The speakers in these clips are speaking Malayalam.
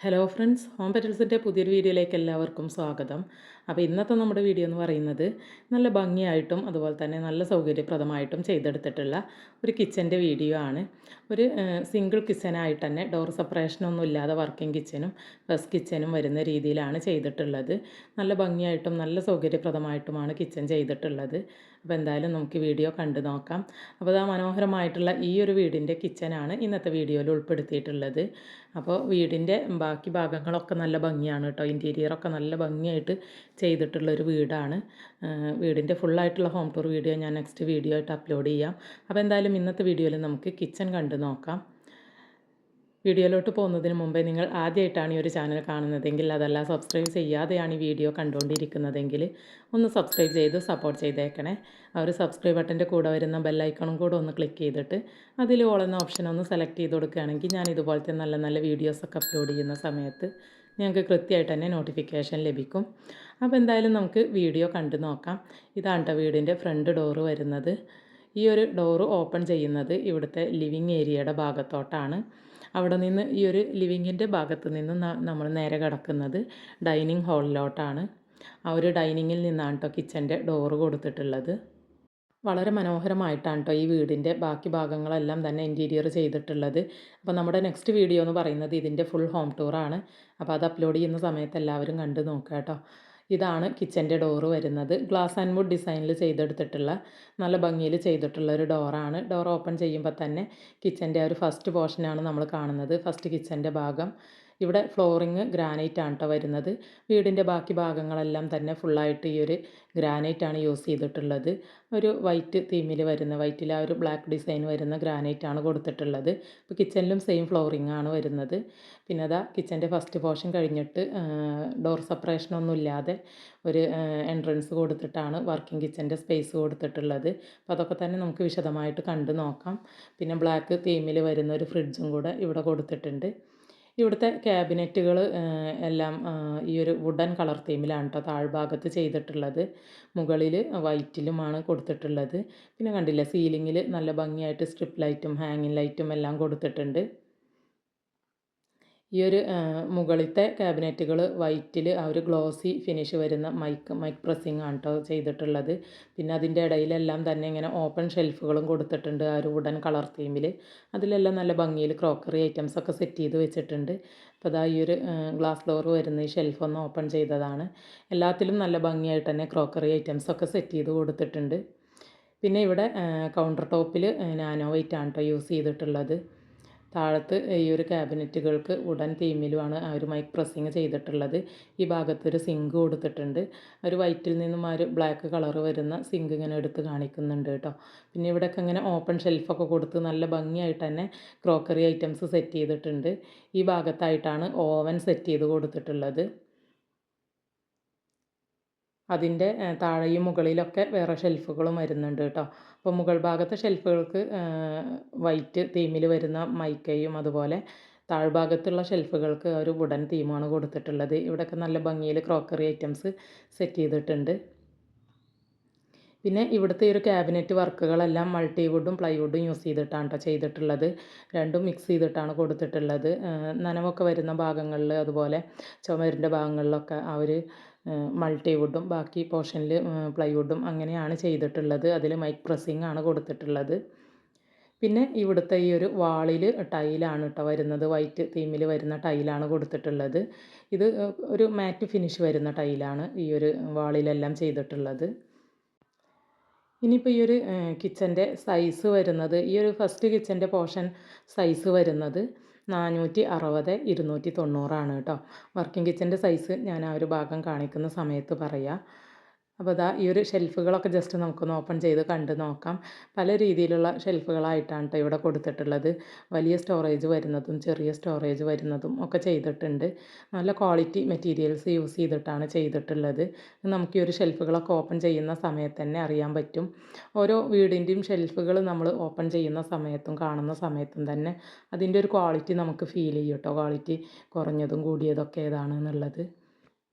ഹലോ ഫ്രണ്ട്സ്, ഹോം പെറ്റൽസിൻ്റെ പുതിയൊരു വീഡിയോയിലേക്ക് എല്ലാവർക്കും സ്വാഗതം. അപ്പോൾ ഇന്നത്തെ നമ്മുടെ വീഡിയോ എന്ന് പറയുന്നത് നല്ല ഭംഗിയായിട്ടും അതുപോലെ തന്നെ നല്ല സൗകര്യപ്രദമായിട്ടും ചെയ്തെടുത്തിട്ടുള്ള ഒരു കിച്ചൻ്റെ വീഡിയോ ആണ്. ഒരു സിംഗിൾ കിച്ചനായിട്ട് തന്നെ ഡോർ സെപ്പറേഷനൊന്നും ഇല്ലാതെ വർക്കിംഗ് കിച്ചനും ഫസ്റ്റ് കിച്ചനും വരുന്ന രീതിയിലാണ് ചെയ്തിട്ടുള്ളത്. നല്ല ഭംഗിയായിട്ടും നല്ല സൗകര്യപ്രദമായിട്ടുമാണ് കിച്ചൻ ചെയ്തിട്ടുള്ളത്. അപ്പോൾ എന്തായാലും നമുക്ക് വീഡിയോ കണ്ടു നോക്കാം. അപ്പോൾ ആ മനോഹരമായിട്ടുള്ള ഈ ഒരു വീടിൻ്റെ കിച്ചനാണ് ഇന്നത്തെ വീഡിയോയിൽ ഉൾപ്പെടുത്തിയിട്ടുള്ളത്. അപ്പോൾ വീടിൻ്റെ ബാക്കി ഭാഗങ്ങളൊക്കെ നല്ല ഭംഗിയാണ് കേട്ടോ. ഇൻറ്റീരിയറൊക്കെ നല്ല ഭംഗിയായിട്ട് ചെയ്തിട്ടുള്ളൊരു വീടാണ്. വീടിൻ്റെ ഫുള്ളായിട്ടുള്ള ഹോം ടൂർ വീഡിയോ ഞാൻ നെക്സ്റ്റ് വീഡിയോ ആയിട്ട് അപ്ലോഡ് ചെയ്യാം. അപ്പോൾ എന്തായാലും ഇന്നത്തെ വീഡിയോയിൽ നമുക്ക് കിച്ചൺ കണ്ടു നോക്കാം. വീഡിയോയിലോട്ട് പോകുന്നതിന് മുമ്പേ നിങ്ങൾ ആദ്യമായിട്ടാണ് ഈ ഒരു ചാനൽ കാണുന്നതെങ്കിൽ, അതല്ല സബ്സ്ക്രൈബ് ചെയ്യാതെയാണ് ഈ വീഡിയോ കണ്ടുകൊണ്ടിരിക്കുന്നതെങ്കിൽ ഒന്ന് സബ്സ്ക്രൈബ് ചെയ്ത് സപ്പോർട്ട് ചെയ്തേക്കണേ. ആ ഒരു സബ്സ്ക്രൈബ് ബട്ടൻ്റെ കൂടെ വരുന്ന ബെല്ലൈക്കണും കൂടെ ഒന്ന് ക്ലിക്ക് ചെയ്തിട്ട് അതിൽ ഓൾ എന്ന ഓപ്ഷൻ ഒന്ന് സെലക്ട് ചെയ്ത് കൊടുക്കുകയാണെങ്കിൽ ഞാൻ ഇതുപോലത്തെ നല്ല നല്ല വീഡിയോസൊക്കെ അപ്ലോഡ് ചെയ്യുന്ന സമയത്ത് ഞങ്ങൾക്ക് കൃത്യമായിട്ട് തന്നെ നോട്ടിഫിക്കേഷൻ ലഭിക്കും. അപ്പോൾ എന്തായാലും നമുക്ക് വീഡിയോ കണ്ടു നോക്കാം. ഇതാണ് കേട്ടോ വീടിൻ്റെ ഫ്രണ്ട് ഡോറ് വരുന്നത്. ഈ ഒരു ഡോറ് ഓപ്പൺ ചെയ്യുന്നത് ഇവിടുത്തെ ലിവിങ് ഏരിയയുടെ ഭാഗത്തോട്ടാണ്. അവിടെ നിന്ന് ഈ ഒരു ലിവിങ്ങിൻ്റെ ഭാഗത്ത് നിന്ന് നമ്മൾ നേരെ കിടക്കുന്നത് ഡൈനിങ് ഹാളിലോട്ടാണ്. ആ ഒരു ഡൈനിങ്ങിൽ നിന്നാണ് കേട്ടോ കിച്ചൻ്റെ ഡോറ് കൊടുത്തിട്ടുള്ളത്. വളരെ മനോഹരമായിട്ടാണ് കേട്ടോ ഈ വീടിൻ്റെ ബാക്കി ഭാഗങ്ങളെല്ലാം തന്നെ ഇൻറ്റീരിയർ ചെയ്തിട്ടുള്ളത്. അപ്പോൾ നമ്മുടെ നെക്സ്റ്റ് വീഡിയോ എന്ന് പറയുന്നത് ഇതിൻ്റെ ഫുൾ ഹോം ടൂറാണ്. അപ്പോൾ അത് അപ്ലോഡ് ചെയ്യുന്ന സമയത്ത് എല്ലാവരും കണ്ടു നോക്കുക കേട്ടോ. ഇതാണ് കിച്ചൻ്റെ ഡോറ് വരുന്നത്. ഗ്ലാസ് ആൻഡ് വുഡ് ഡിസൈനിൽ ചെയ്തെടുത്തിട്ടുള്ള നല്ല ഭംഗിയിൽ ചെയ്തിട്ടുള്ള ഒരു ഡോറാണ്. ഡോർ ഓപ്പൺ ചെയ്യുമ്പോൾ തന്നെ കിച്ചൻ്റെ ഒരു ഫസ്റ്റ് പോർഷനാണ് നമ്മൾ കാണുന്നത്. ഫസ്റ്റ് കിച്ചൻ്റെ ഭാഗം. ഇവിടെ ഫ്ലോറിങ് ഗ്രാനൈറ്റ് ആണ് കേട്ടോ വരുന്നത്. വീടിൻ്റെ ബാക്കി ഭാഗങ്ങളെല്ലാം തന്നെ ഫുള്ളായിട്ട് ഈ ഒരു ഗ്രാനൈറ്റാണ് യൂസ് ചെയ്തിട്ടുള്ളത്. ഒരു വൈറ്റ് തീമിൽ വരുന്ന, വൈറ്റിൽ ആ ഒരു ബ്ലാക്ക് ഡിസൈൻ വരുന്ന ഗ്രാനൈറ്റാണ് കൊടുത്തിട്ടുള്ളത്. ഇപ്പോൾ കിച്ചണിലും സെയിം ഫ്ലോറിങ് ആണ് വരുന്നത്. പിന്നെ അതാ കിച്ചൻ്റെ ഫസ്റ്റ് പോർഷൻ കഴിഞ്ഞിട്ട് ഡോർ സെപ്പറേഷനൊന്നും ഇല്ലാതെ ഒരു എൻട്രൻസ് കൊടുത്തിട്ടാണ് വർക്കിംഗ് കിച്ചൻ്റെ സ്പേസ് കൊടുത്തിട്ടുള്ളത്. അപ്പോൾ അതൊക്കെ തന്നെ നമുക്ക് വിശദമായിട്ട് കണ്ടു നോക്കാം. പിന്നെ ബ്ലാക്ക് തീമിൽ വരുന്ന ഒരു ഫ്രിഡ്ജും കൂടെ ഇവിടെ കൊടുത്തിട്ടുണ്ട്. ഇവിടുത്തെ ക്യാബിനറ്റുകൾ എല്ലാം ഈ ഒരു വുഡൻ കളർ തീമിലാണ് കേട്ടോ താഴ്ഭാഗത്ത് ചെയ്തിട്ടുള്ളത്. മുകളിൽ വൈറ്റിലുമാണ് കൊടുത്തിട്ടുള്ളത്. പിന്നെ കണ്ടില്ലേ, സീലിങ്ങിൽ നല്ല ഭംഗിയായിട്ട് സ്ട്രിപ്പ് ലൈറ്റും ഹാങ്ങിങ് ലൈറ്റും എല്ലാം കൊടുത്തിട്ടുണ്ട്. ഈ ഒരു മുകളിലത്തെ ക്യാബിനറ്റുകൾ വൈറ്റിൽ ആ ഒരു ഗ്ലോസി ഫിനിഷ് വരുന്ന മൈക്ക് പ്രസ്സിങ് ആണ് കേട്ടോ ചെയ്തിട്ടുള്ളത്. പിന്നെ അതിൻ്റെ ഇടയിലെല്ലാം തന്നെ ഇങ്ങനെ ഓപ്പൺ ഷെൽഫുകളും കൊടുത്തിട്ടുണ്ട് ആ ഒരു വുഡൻ കളർ തീമിൽ. അതിലെല്ലാം നല്ല ഭംഗിയിൽ ക്രോക്കറി ഐറ്റംസൊക്കെ സെറ്റ് ചെയ്ത് വെച്ചിട്ടുണ്ട്. അപ്പോൾ അതാ ഈ ഒരു ഗ്ലാസ് ഡോർ വരുന്ന ഈ ഷെൽഫൊന്ന് ഓപ്പൺ ചെയ്തതാണ്. എല്ലാത്തിലും നല്ല ഭംഗിയായിട്ട് തന്നെ ക്രോക്കറി ഐറ്റംസൊക്കെ സെറ്റ് ചെയ്ത് കൊടുത്തിട്ടുണ്ട്. പിന്നെ ഇവിടെ കൗണ്ടർ ടോപ്പിൽ നാനോ വൈറ്റ് ആണ് കേട്ടോ യൂസ് ചെയ്തിട്ടുള്ളത്. താഴത്ത് ഈ ഒരു ക്യാബിനറ്റുകൾക്ക് വുഡൻ തീമിലുമാണ് ആ ഒരു മൈക്ക് പ്രസ്സിങ് ചെയ്തിട്ടുള്ളത്. ഈ ഭാഗത്തൊരു സിങ്ക് കൊടുത്തിട്ടുണ്ട്. ഒരു വൈറ്റിൽ നിന്നും ആ ഒരു ബ്ലാക്ക് കളർ വരുന്ന സിങ്ക് ഇങ്ങനെ എടുത്ത് കാണിക്കുന്നുണ്ട് കേട്ടോ. പിന്നെ ഇവിടെയൊക്കെ ഇങ്ങനെ ഓപ്പൺ ഷെൽഫൊക്കെ കൊടുത്ത് നല്ല ഭംഗിയായിട്ട് തന്നെ ക്രോക്കറി ഐറ്റംസ് സെറ്റ് ചെയ്തിട്ടുണ്ട്. ഈ ഭാഗത്തായിട്ടാണ് ഓവൻ സെറ്റ് ചെയ്ത് കൊടുത്തിട്ടുള്ളത്. അതിൻ്റെ താഴെയും മുകളിലൊക്കെ വേറെ ഷെൽഫുകളും വരുന്നുണ്ട് കേട്ടോ. അപ്പോൾ മുകൾ ഭാഗത്തെ ഷെൽഫുകൾക്ക് വൈറ്റ് തീമിൽ വരുന്ന മൈക്കയും അതുപോലെ താഴ്ഭാഗത്തുള്ള ഷെൽഫുകൾക്ക് ഒരു വുഡൻ തീമാണ് കൊടുത്തിട്ടുള്ളത്. ഇവിടെയൊക്കെ നല്ല ഭംഗിയിൽ ക്രോക്കറി ഐറ്റംസ് സെറ്റ് ചെയ്തിട്ടുണ്ട്. പിന്നെ ഇവിടുത്തെ ഒരു ക്യാബിനറ്റ് വർക്കുകളെല്ലാം മൾട്ടിവുഡും പ്ലൈവുഡും യൂസ് ചെയ്തിട്ടാണ് കേട്ടോ ചെയ്തിട്ടുള്ളത്. രണ്ടും മിക്സ് ചെയ്തിട്ടാണ് കൊടുത്തിട്ടുള്ളത്. നനവൊക്കെ വരുന്ന ഭാഗങ്ങളിൽ അതുപോലെ ചുമരിൻ്റെ ഭാഗങ്ങളിലൊക്കെ ആ ഒരു മൾട്ടിവുഡും ബാക്കി പോർഷനിൽ പ്ലൈവുഡും അങ്ങനെയാണ് ചെയ്തിട്ടുള്ളത്. അതിൽ മൈക്ക് പ്രസ്സിങ് ആണ് കൊടുത്തിട്ടുള്ളത്. പിന്നെ ഇവിടുത്തെ ഈ ഒരു വാളിൽ ടൈലാണ് കേട്ടോ വരുന്നത്. വൈറ്റ് തീമിൽ വരുന്ന ടൈലാണ് കൊടുത്തിട്ടുള്ളത്. ഇത് ഒരു മാറ്റ് ഫിനിഷ് വരുന്ന ടൈലാണ് ഈ ഒരു വാളിലെല്ലാം ചെയ്തിട്ടുള്ളത്. ഇനിയിപ്പോൾ ഈ ഒരു കിച്ചൻ്റെ സൈസ് വരുന്നത്, ഈ ഒരു ഫസ്റ്റ് കിച്ചൻ്റെ പോർഷൻ സൈസ് വരുന്നത് 460 290 കേട്ടോ. വർക്കിംഗ് കിച്ചൻ്റെ സൈസ് ഞാൻ ആ ഒരു ഭാഗം കാണിക്കുന്ന സമയത്ത് പറയാം. അപ്പോൾ അതാ ഈ ഒരു ഷെൽഫുകളൊക്കെ ജസ്റ്റ് നമുക്കൊന്ന് ഓപ്പൺ ചെയ്ത് കണ്ട് നോക്കാം. പല രീതിയിലുള്ള ഷെൽഫുകളായിട്ടാണ് കേട്ടോ ഇവിടെ കൊടുത്തിട്ടുള്ളത്. വലിയ സ്റ്റോറേജ് വരുന്നതും ചെറിയ സ്റ്റോറേജ് വരുന്നതും ഒക്കെ ചെയ്തിട്ടുണ്ട്. നല്ല ക്വാളിറ്റി മെറ്റീരിയൽസ് യൂസ് ചെയ്തിട്ടാണ് ചെയ്തിട്ടുള്ളത്. നമുക്ക് ഈ ഒരു ഷെൽഫുകളൊക്കെ ഓപ്പൺ ചെയ്യുന്ന സമയത്ത് തന്നെ അറിയാൻ പറ്റും. ഓരോ വീടിൻ്റെയും ഷെൽഫുകൾ നമ്മൾ ഓപ്പൺ ചെയ്യുന്ന സമയത്തും കാണുന്ന സമയത്തും തന്നെ അതിൻ്റെ ഒരു ക്വാളിറ്റി നമുക്ക് ഫീൽ ചെയ്യും കേട്ടോ. ക്വാളിറ്റി കുറഞ്ഞതും കൂടിയതൊക്കെ ഏതാണെന്നുള്ളത്.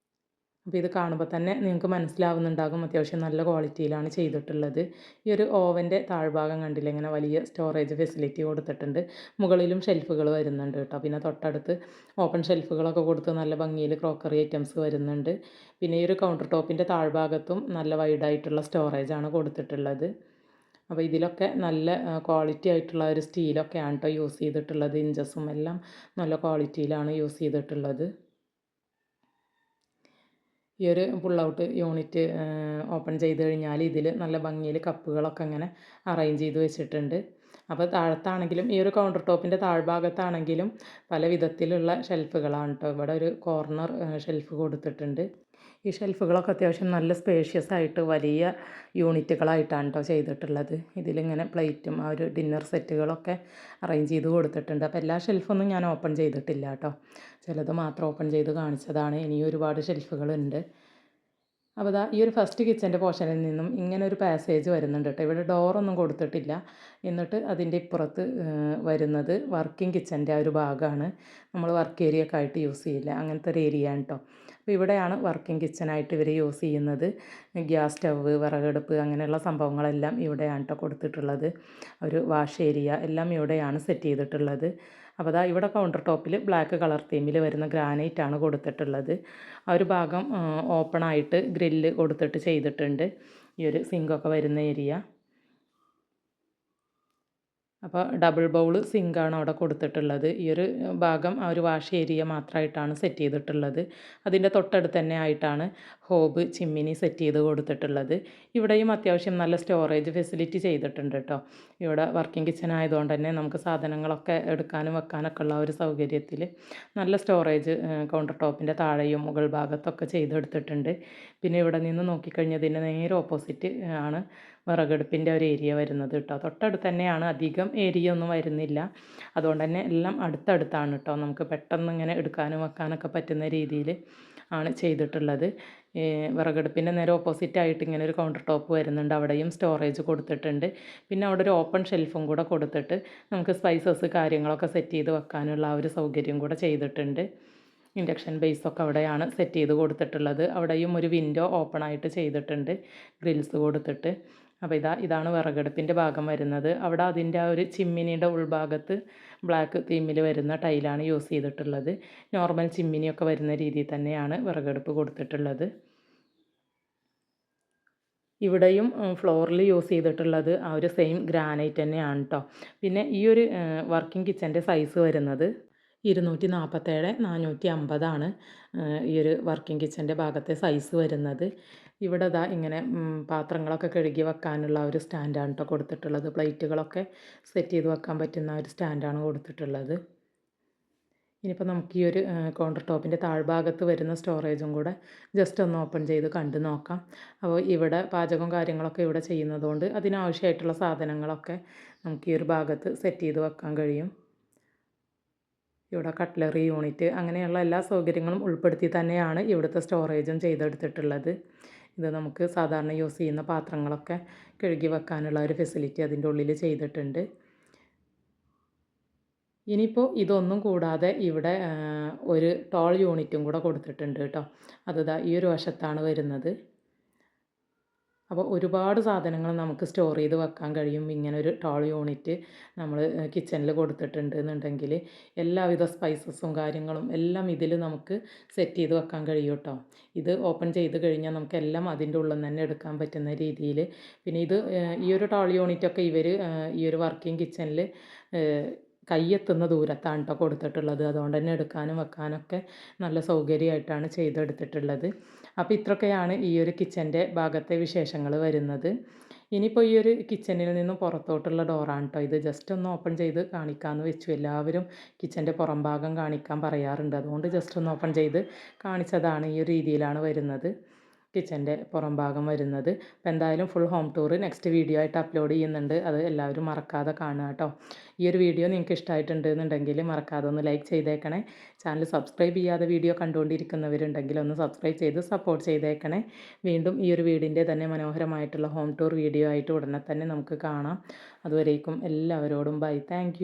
അപ്പോൾ ഇത് കാണുമ്പോൾ തന്നെ നിങ്ങൾക്ക് മനസ്സിലാവുന്നുണ്ടാകും അത്യാവശ്യം നല്ല ക്വാളിറ്റിയിലാണ് ചെയ്തിട്ടുള്ളത്. ഈ ഒരു ഓവൻ്റെ താഴ്ഭാഗം കണ്ടില്ലേ, ഇങ്ങനെ വലിയ സ്റ്റോറേജ് ഫെസിലിറ്റി കൊടുത്തിട്ടുണ്ട്. മുകളിലും ഷെൽഫുകൾ വരുന്നുണ്ട് കേട്ടോ. പിന്നെ തൊട്ടടുത്ത് ഓപ്പൺ ഷെൽഫുകളൊക്കെ കൊടുത്ത് നല്ല ഭംഗിയിൽ ക്രോക്കറി ഐറ്റംസ് വരുന്നുണ്ട്. പിന്നെ ഈ ഒരു കൗണ്ടർ ടോപ്പിൻ്റെ താഴ്ഭാഗത്തും നല്ല വൈഡായിട്ടുള്ള സ്റ്റോറേജാണ് കൊടുത്തിട്ടുള്ളത്. അപ്പോൾ ഇതിലൊക്കെ നല്ല ക്വാളിറ്റി ആയിട്ടുള്ള ഒരു സ്റ്റീലൊക്കെയാണ് കേട്ടോ യൂസ് ചെയ്തിട്ടുള്ളത്. ഇഞ്ചസും എല്ലാം നല്ല ക്വാളിറ്റിയിലാണ് യൂസ് ചെയ്തിട്ടുള്ളത്. ഈ ഒരു പുൾ ഔട്ട് യൂണിറ്റ് ഓപ്പൺ ചെയ്ത് കഴിഞ്ഞാൽ ഇതിൽ നല്ല ഭംഗിയിൽ കപ്പുകളൊക്കെ ഇങ്ങനെ അറേഞ്ച് ചെയ്ത് വെച്ചിട്ടുണ്ട്. അപ്പോൾ താഴത്താണെങ്കിലും ഈ ഒരു കൗണ്ടർ ടോപ്പിൻ്റെ താഴ്ഭാഗത്താണെങ്കിലും പല വിധത്തിലുള്ള ഷെൽഫുകളാണ് കേട്ടോ. ഇവിടെ ഒരു കോർണർ ഷെൽഫ് കൊടുത്തിട്ടുണ്ട്. ഈ ഷെൽഫുകളൊക്കെ അത്യാവശ്യം നല്ല സ്പേഷ്യസ് ആയിട്ട് വലിയ യൂണിറ്റുകളായിട്ടാണ് കേട്ടോ ചെയ്തിട്ടുള്ളത്. ഇതിലിങ്ങനെ പ്ലേറ്റും ആ ഒരു ഡിന്നർ സെറ്റുകളൊക്കെ അറേഞ്ച് ചെയ്ത് കൊടുത്തിട്ടുണ്ട്. അപ്പോൾ എല്ലാ ഷെൽഫൊന്നും ഞാൻ ഓപ്പൺ ചെയ്തിട്ടില്ല കേട്ടോ. ചിലത് മാത്രം ഓപ്പൺ ചെയ്ത് കാണിച്ചതാണ്. ഇനിയും ഒരുപാട് ഷെൽഫുകളുണ്ട്. അപ്പോൾ ഈ ഒരു ഫസ്റ്റ് കിച്ചൻ്റെ പോർഷനിൽ നിന്നും ഇങ്ങനെ ഒരു പാസേജ് വരുന്നുണ്ട് കേട്ടോ. ഇവിടെ ഡോറൊന്നും കൊടുത്തിട്ടില്ല. എന്നിട്ട് അതിൻ്റെ ഇപ്പുറത്ത് വരുന്നത് വർക്കിംഗ് കിച്ചൻ്റെ ആ ഒരു ഭാഗമാണ്. നമ്മൾ വർക്ക് ഏരിയ ഒക്കെ ആയിട്ട് യൂസ് ചെയ്യില്ല, അങ്ങനത്തെ ഒരു ഏരിയ ആണ് കേട്ടോ. അപ്പോൾ ഇവിടെയാണ് വർക്കിംഗ് കിച്ചനായിട്ട് ഇവർ യൂസ് ചെയ്യുന്നത്. ഗ്യാസ് സ്റ്റവ്, വിറകടുപ്പ് അങ്ങനെയുള്ള സംഭവങ്ങളെല്ലാം ഇവിടെയാണ് കേട്ടോ കൊടുത്തിട്ടുള്ളത്. ഒരു വാഷ് ഏരിയ എല്ലാം ഇവിടെയാണ് സെറ്റ് ചെയ്തിട്ടുള്ളത്. അപ്പോൾ ഇവിടെ കൗണ്ടർ ടോപ്പിൽ ബ്ലാക്ക് കളർ തീമിൽ വരുന്ന ഗ്രാനൈറ്റ് ആണ് കൊടുത്തിട്ടുള്ളത്. ആ ഒരു ഭാഗം ഓപ്പണായിട്ട് ഗ്രില്ല് കൊടുത്തിട്ട് ചെയ്തിട്ടുണ്ട്. ഈ ഒരു സിങ്കൊക്കെ വരുന്ന ഏരിയ. അപ്പോൾ ഡബിൾ ബൗൾ സിങ്കാണ് അവിടെ കൊടുത്തിട്ടുള്ളത്. ഈ ഒരു ഭാഗം ആ ഒരു വാഷ് ഏരിയ മാത്രമായിട്ടാണ് സെറ്റ് ചെയ്തിട്ടുള്ളത്. അതിൻ്റെ തൊട്ടടുത്ത് തന്നെ ആയിട്ടാണ് ഹോബ് ചിമ്മിനി സെറ്റ് ചെയ്ത് കൊടുത്തിട്ടുള്ളത്. ഇവിടെയും അത്യാവശ്യം നല്ല സ്റ്റോറേജ് ഫെസിലിറ്റി ചെയ്തിട്ടുണ്ട് കേട്ടോ. ഇവിടെ വർക്കിംഗ് കിച്ചൺ ആയതുകൊണ്ട് തന്നെ നമുക്ക് സാധനങ്ങളൊക്കെ എടുക്കാനും വെക്കാനൊക്കെ ഉള്ള ഒരു സൗകര്യത്തിൽ നല്ല സ്റ്റോറേജ് കൗണ്ടർ ടോപ്പിൻ്റെ താഴെയും മുകൾ ഭാഗത്തൊക്കെ ചെയ്തെടുത്തിട്ടുണ്ട്. പിന്നെ ഇവിടെ നിന്ന് നോക്കിക്കഴിഞ്ഞതിൻ്റെ നേരെ ഓപ്പോസിറ്റ് ആണ് വിറകടുപ്പിൻ്റെ ഒരു ഏരിയ വരുന്നത് കേട്ടോ. തൊട്ടടുത്ത് തന്നെയാണ്, അധികം ഏരിയ ഒന്നും വരുന്നില്ല. അതുകൊണ്ട് തന്നെ എല്ലാം അടുത്തടുത്താണ് കേട്ടോ. നമുക്ക് പെട്ടെന്ന് ഇങ്ങനെ എടുക്കാനും വെക്കാനൊക്കെ പറ്റുന്ന രീതിയിൽ ആണ് ചെയ്തിട്ടുള്ളത്. വിറകടുപ്പിൻ്റെ നേരെ ഓപ്പോസിറ്റായിട്ട് ഇങ്ങനെ ഒരു കൗണ്ടർ ടോപ്പ് വരുന്നുണ്ട്. അവിടെയും സ്റ്റോറേജ് കൊടുത്തിട്ടുണ്ട്. പിന്നെ അവിടെ ഒരു ഓപ്പൺ ഷെൽഫും കൂടെ കൊടുത്തിട്ട് നമുക്ക് സ്പൈസസ് കാര്യങ്ങളൊക്കെ സെറ്റ് ചെയ്ത് വെക്കാനുള്ള ആ ഒരു സൗകര്യം കൂടെ ചെയ്തിട്ടുണ്ട്. ഇൻഡക്ഷൻ ബേസൊക്കെ അവിടെയാണ് സെറ്റ് ചെയ്ത് കൊടുത്തിട്ടുള്ളത്. അവിടെയും ഒരു വിൻഡോ ഓപ്പൺ ആയിട്ട് ചെയ്തിട്ടുണ്ട് ഗ്രിൽസ് കൊടുത്തിട്ട്. അപ്പോൾ ഇതാണ് വിറകടുപ്പിൻ്റെ ഭാഗം വരുന്നത്. അവിടെ അതിൻ്റെ ആ ഒരു ചിമ്മിനിയുടെ ഉൾഭാഗത്ത് ബ്ലാക്ക് തീമിൽ വരുന്ന ടൈലാണ് യൂസ് ചെയ്തിട്ടുള്ളത്. നോർമൽ ചിമ്മിനിയൊക്കെ വരുന്ന രീതിയിൽ തന്നെയാണ് വിറകടുപ്പ് കൊടുത്തിട്ടുള്ളത്. ഇവിടെയും ഫ്ലോറിൽ യൂസ് ചെയ്തിട്ടുള്ളത് ആ ഒരു സെയിം ഗ്രാനൈറ്റ് തന്നെയാണ് കേട്ടോ. പിന്നെ ഈ ഒരു വർക്കിംഗ് കിച്ചൻ്റെ സൈസ് വരുന്നത് 247 450 ഈ ഒരു വർക്കിംഗ് കിച്ചൻ്റെ ഭാഗത്തെ സൈസ് വരുന്നത്. ഇവിടെ ഇങ്ങനെ പാത്രങ്ങളൊക്കെ കഴുകി വെക്കാനുള്ള ഒരു സ്റ്റാൻഡാണ് കേട്ടോ കൊടുത്തിട്ടുള്ളത്. പ്ലേറ്റുകളൊക്കെ സെറ്റ് ചെയ്ത് വെക്കാൻ പറ്റുന്ന ഒരു സ്റ്റാൻഡാണ് കൊടുത്തിട്ടുള്ളത്. ഇനിയിപ്പോൾ നമുക്ക് ഈ ഒരു കൗണ്ടർ ടോപ്പിൻ്റെ താഴ്ഭാഗത്ത് വരുന്ന സ്റ്റോറേജും കൂടെ ജസ്റ്റ് ഒന്ന് ഓപ്പൺ ചെയ്ത് കണ്ടു നോക്കാം. അപ്പോൾ ഇവിടെ പാചകവും കാര്യങ്ങളൊക്കെ ഇവിടെ ചെയ്യുന്നതുകൊണ്ട് അതിനാവശ്യമായിട്ടുള്ള സാധനങ്ങളൊക്കെ നമുക്ക് ഈ ഒരു ഭാഗത്ത് സെറ്റ് ചെയ്ത് വെക്കാൻ കഴിയും. ഇവിടെ കട്ട്ലറി യൂണിറ്റ് അങ്ങനെയുള്ള എല്ലാ സൗകര്യങ്ങളും ഉൾപ്പെടുത്തി തന്നെയാണ് ഇവിടുത്തെ സ്റ്റോറേജും ചെയ്തെടുത്തിട്ടുള്ളത്. ഇത് നമുക്ക് സാധാരണ യൂസ് ചെയ്യുന്ന പാത്രങ്ങളൊക്കെ കഴുകി വെക്കാനുള്ള ഒരു ഫെസിലിറ്റി അതിൻ്റെ ഉള്ളിൽ ചെയ്തിട്ടുണ്ട്. ഇനിയിപ്പോൾ ഇതൊന്നും കൂടാതെ ഇവിടെ ഒരു ടോൾ യൂണിറ്റും കൂടെ കൊടുത്തിട്ടുണ്ട് കേട്ടോ. അത് ഈ ഒരു വശത്താണ് വരുന്നത്. അപ്പോൾ ഒരുപാട് സാധനങ്ങൾ നമുക്ക് സ്റ്റോർ ചെയ്ത് വെക്കാൻ കഴിയും. ഇങ്ങനൊരു ടോൾ യൂണിറ്റ് നമ്മൾ കിച്ചണിൽ കൊടുത്തിട്ടുണ്ട് എന്നുണ്ടെങ്കിൽ എല്ലാവിധ സ്പൈസസും കാര്യങ്ങളും എല്ലാം ഇതിൽ നമുക്ക് സെറ്റ് ചെയ്ത് വെക്കാൻ കഴിയും കേട്ടോ. ഇത് ഓപ്പൺ ചെയ്ത് കഴിഞ്ഞാൽ നമുക്കെല്ലാം അതിൻ്റെ ഉള്ളിൽ നിന്ന് തന്നെ എടുക്കാൻ പറ്റുന്ന രീതിയിൽ. പിന്നെ ഈ ഒരു ടോൾ യൂണിറ്റൊക്കെ ഈ ഒരു വർക്കിംഗ് കിച്ചണിൽ കയ്യെത്തുന്ന ദൂരത്താണ് കേട്ടോ കൊടുത്തിട്ടുള്ളത്. അതുകൊണ്ട് തന്നെ എടുക്കാനും വെക്കാനൊക്കെ നല്ല സൗകര്യമായിട്ടാണ് ചെയ്തെടുത്തിട്ടുള്ളത്. അപ്പോൾ ഇത്രയൊക്കെയാണ് ഈ ഒരു കിച്ചൻ്റെ ഭാഗത്തെ വിശേഷങ്ങൾ വരുന്നത്. ഇനിയിപ്പോൾ ഈ ഒരു കിച്ചണിൽ നിന്നും പുറത്തോട്ടുള്ള ഡോറാണ് കേട്ടോ ഇത്. ജസ്റ്റ് ഒന്ന് ഓപ്പൺ ചെയ്ത് കാണിക്കാമെന്ന് വെച്ചു. എല്ലാവരും കിച്ചൻ്റെ പുറം ഭാഗം കാണിക്കാൻ പറയാറുണ്ട്. അതുകൊണ്ട് ജസ്റ്റ് ഒന്ന് ഓപ്പൺ ചെയ്ത് കാണിച്ചതാണ്. ഈ ഒരു രീതിയിലാണ് വരുന്നത് കിച്ചൻ്റെ പുറം ഭാഗം വരുന്നത്. അപ്പോൾ എന്തായാലും full home tour next video ആയിട്ട് അപ്ലോഡ് ചെയ്യുന്നുണ്ട്. അത് എല്ലാവരും മറക്കാതെ കാണുക കേട്ടോ. ഈ ഒരു വീഡിയോ നിങ്ങൾക്ക് ഇഷ്ടമായിട്ടുണ്ട് എന്നുണ്ടെങ്കിൽ മറക്കാതെ ഒന്ന് ലൈക്ക് ചെയ്തേക്കണേ. ചാനൽ സബ്സ്ക്രൈബ് ചെയ്യാതെ വീഡിയോ കണ്ടുകൊണ്ടിരിക്കുന്നവരുണ്ടെങ്കിൽ ഒന്ന് സബ്സ്ക്രൈബ് ചെയ്ത് സപ്പോർട്ട് ചെയ്തേക്കണേ. വീണ്ടും ഈ ഒരു വീടിൻ്റെ തന്നെ മനോഹരമായിട്ടുള്ള ഹോം ടൂർ വീഡിയോ ആയിട്ട് ഉടനെ തന്നെ നമുക്ക് കാണാം. അതുവരേക്കും എല്ലാവരോടും ബൈ. താങ്ക്